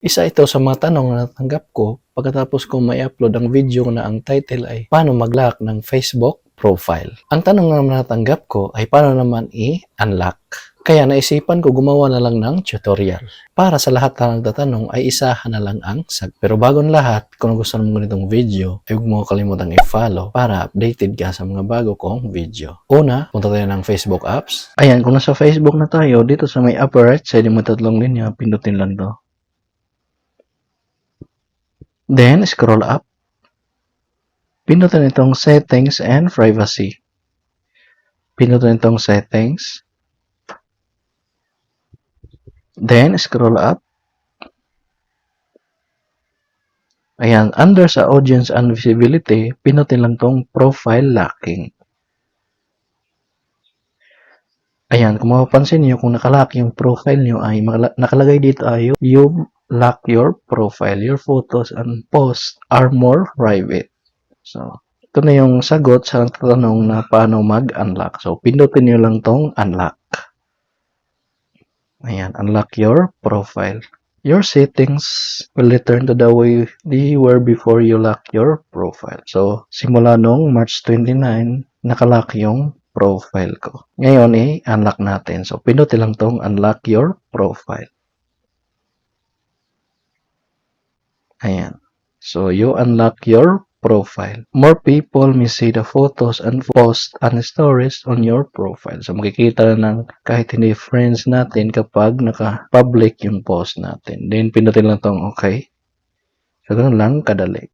Isa ito sa mga tanong na natanggap ko pagkatapos ko may upload ang video na ang title ay paano mag-lock ng Facebook profile. Ang tanong naman natanggap ko ay paano naman i-unlock. Kaya naisipan ko gumawa na lang ng tutorial. Para sa lahat na nagtatanong ay isahan na lang ang sagot. Pero bago ang lahat, kung gusto mo ganitong video, ay huwag mo kalimutang i-follow para updated ka sa mga bago kong video. Una, punta tayo ng Facebook apps. Ayan, kung nasa Facebook na tayo, dito sa may upper right side, yung tatlong linya, pindutin lang to. Then, scroll up. Pindutin itong Settings and Privacy. Pindutin itong Settings. Then, scroll up. Ayan, under sa Audience and Visibility, pindutin lang itong Profile Locking. Ayan, kung mapapansin niyo, kung nakalock yung profile niyo ay nakalagay dito ay you lock your profile. Your photos and posts are more private. So, ito na yung sagot sa tanong na paano mag-unlock. So, pindutin niyo lang tong unlock. Ayan, unlock your profile. Your settings will return to the way they were before you lock your profile. So, simula nung March 29, nakalock yung profile ko. Ngayon, i-unlock natin. So, pindutin lang tong unlock your profile. Ayan. So, you unlock your profile. More people may see the photos and posts and stories on your profile. So, makikita na ng kahit hindi friends natin kapag naka-public yung post natin. Then, pindutin lang tong okay. So, ganun lang kadali.